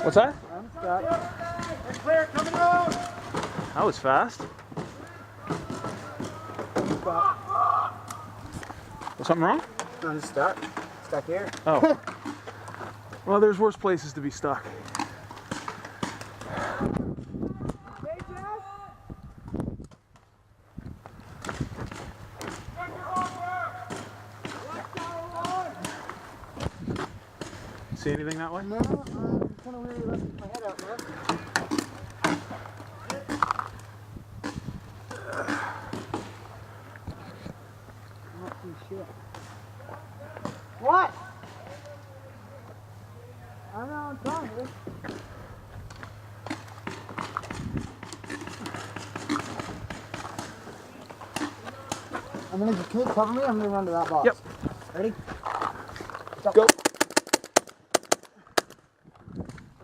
What's that? I'm stuck. Clear, coming out. That was fast. Was something wrong? I'm stuck. Stuck here. Oh. Well, there's worse places to be stuck. See anything that way? No, I'm kind of weird lifting my head out there. Not too shit. What? I don't know, I'm trying to. Can you cover me? I'm gonna run to that box. Yep. Ready? Go.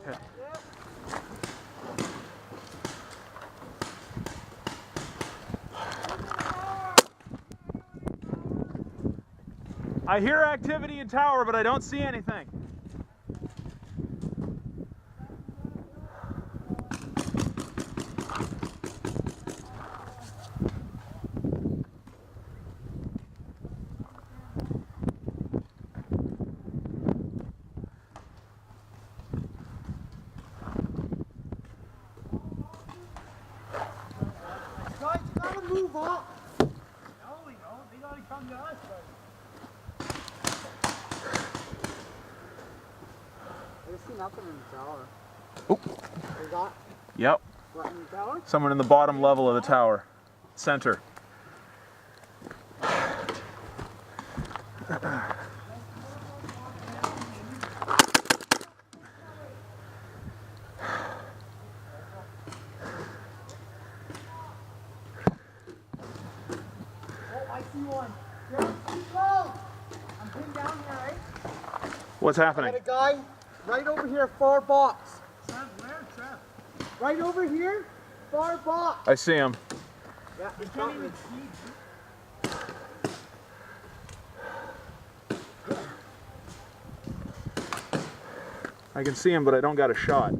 Okay. I hear activity in tower, but I don't see anything. Guys, you gotta move up. No, we don't. They gotta come to us first. I see nothing in the tower. Oh. You got Yep. what in the tower? Someone in the bottom level of the tower. Center. Oh, I see one. Keep low. I'm pinned down here, right? What's I happening? got a guy right over here, far box. Trev, where, Trev? Right over here, far box. I see him. Yeah, You he's can't got me. even see. I can see him, but I don't got a shot.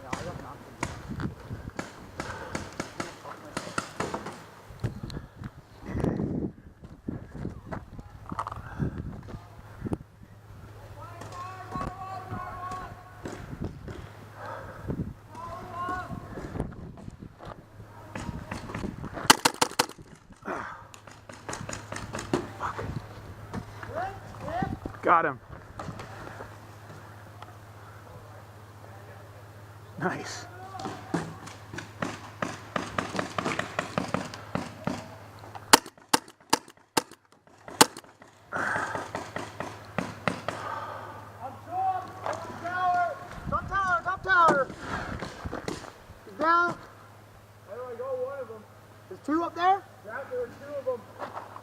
Yeah, I got nothing. Got him. Nice. Top tower. He's down. How do I go one of them? There's two up there. Yeah, there were two of them.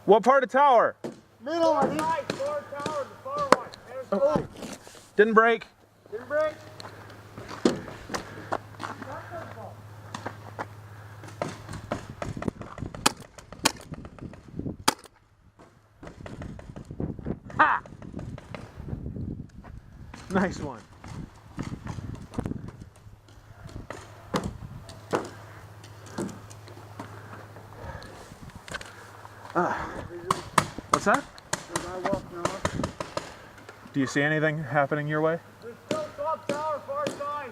What part of tower? Middle, I think. Right, far tower, the far one. There's the Oh, Didn't break. didn't break. Ha! Nice one. What's that? There's our walk now. Do you see anything happening your way? There's still top tower, far side.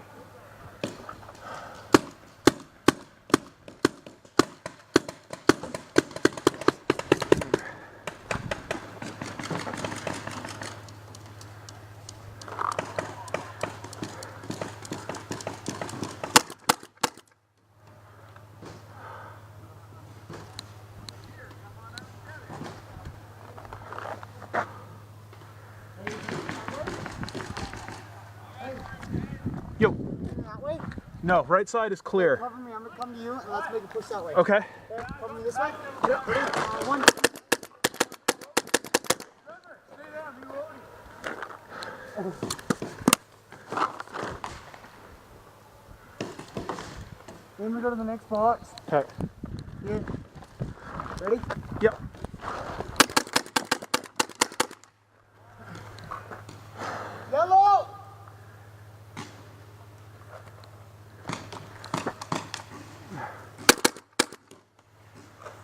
Yo. That way. No, right side is clear. Cover me. I'm gonna come to you and let's make a push that way. Okay. Okay, cover me this way. Yep. Ready? One. Then we go to the next box. Okay. Yeah. Ready? Yep. Yellow!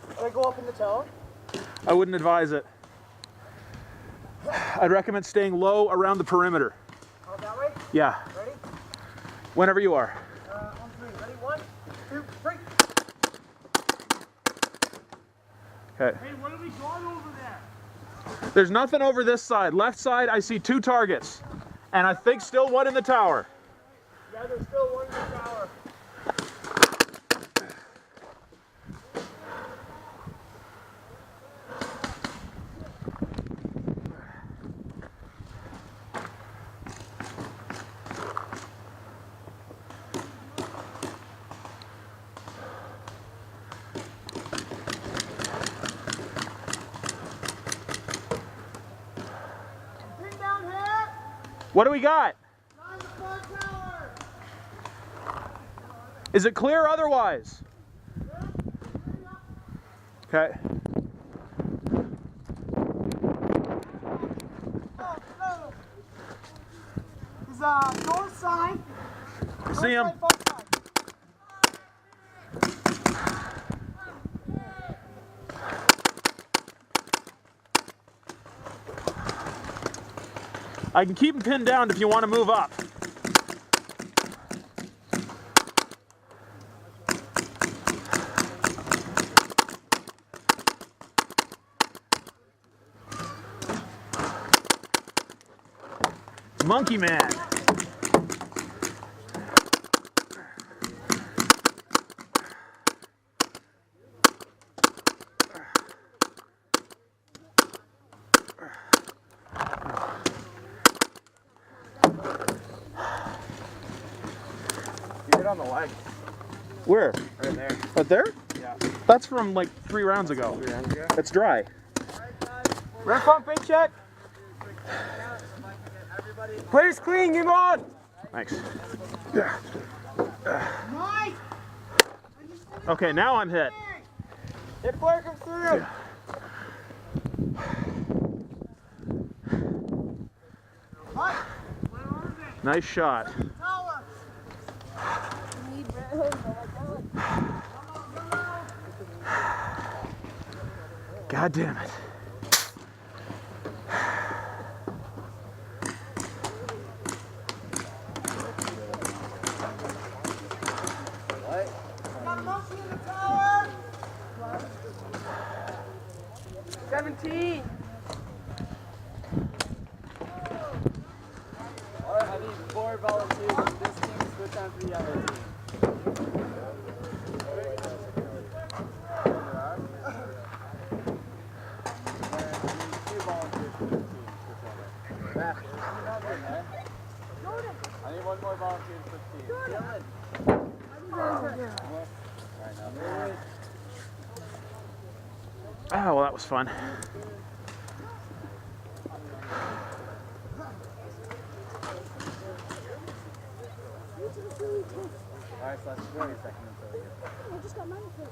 Should I go up in the tower? I wouldn't advise it. I'd recommend staying low around the perimeter. Oh, that way? Yeah. Ready? Whenever you are. On three. Ready? 1, 2, 3. Okay. Hey, what have we got over there? There's nothing over this side. Left side, I see 2 targets. And I think still 1 in the tower. Yeah, there's still one in the tower. Pin down here! What do we got? On the far tower! Is it clear otherwise? Okay. No. There's north side. I see him. North side, far side. I can keep him pinned down if you want to move up. Monkey Man. Get it on the leg. Where? Right there. Right there? Yeah. That's from like 3 rounds ago. 3 rounds ago. It's dry. Ref on pitch check. Players clean, game on. Thanks. Mike! Okay, now I'm hit. Hit player comes through. Mike! Nice shot. Tower! God damn it. Got a monkey in the tower! 17. Alright, I need 4 volunteers on this team to switch on to the other team. I need 1 more volunteer to switch teams. Oh, well, that was fun. Alright, so that's 20 seconds until we get there. I just got mine first.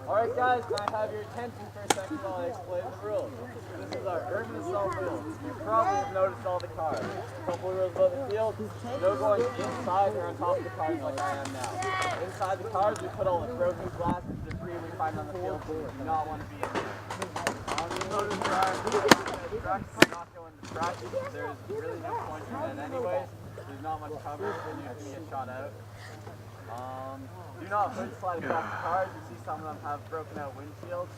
Alright guys, can I have your attention for a second while I explain the rules? This is our urban assault rules. You probably have noticed all the cars. A couple rules about the field, no going inside or on top of the cars like I am now. Inside the cars, we put all the broken glass and debris we find on the field. We do not want to be in there. You notice there are trucks, we're not going to trucks. There's really no point in that anyways. There's not much cover, so you can get shot out. Do not hood slide across the cars. You see some of them have broken out windshields.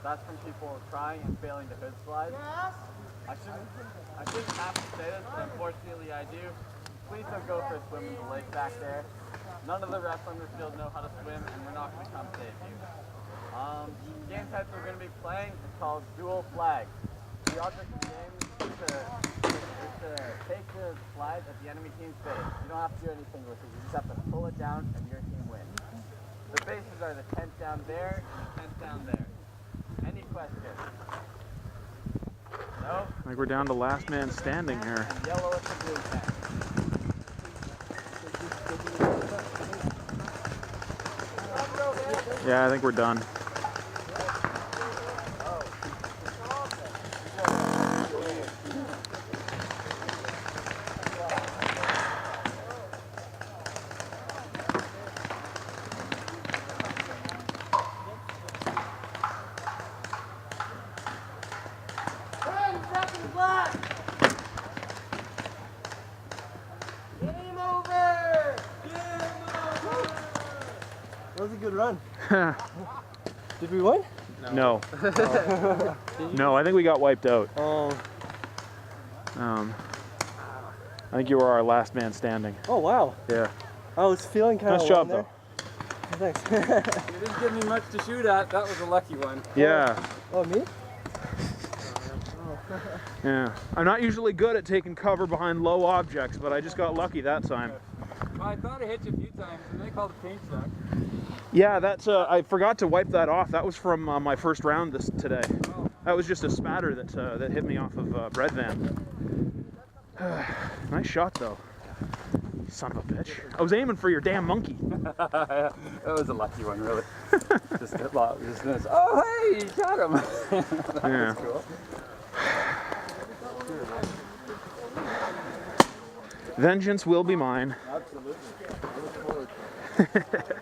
That's from people trying and failing to hood slide. I shouldn't have to say this, but unfortunately I do. Please don't go for a swim in the lake back there. None of the refs on the field know how to swim, and we're not going to come save you. Game type we're going to be playing is called dual flag. The object of the game is to take the flag at the enemy team's base. You don't have to do anything with it. You just have to pull it down and your team wins. The bases are the tent down there and the tent down there. Any questions? I think we're down to last man standing here. Yellow at the blue tag. Yeah, I think we're done. That was a good run. Did we win? No. No, I think we got wiped out. Oh. I think you were our last man standing. Oh, wow. Yeah. I was feeling kind of Nice job, there. though. Thanks. You didn't give me much to shoot at. That was a lucky one. Yeah. Oh, me? Yeah. I'm not usually good at taking cover behind low objects, but I just got lucky that time. Well, I thought I hit you a few times, and they called it paint suck. Yeah, that's. I forgot to wipe that off. That was from my first round today. Oh. That was just a spatter that hit me off of Bread Van. Nice shot though. Son of a bitch. I was aiming for your damn monkey. That was a lucky one, really. just this. Oh, hey, you shot him. That Yeah. was cool. Vengeance will be mine. Absolutely. I look forward to it.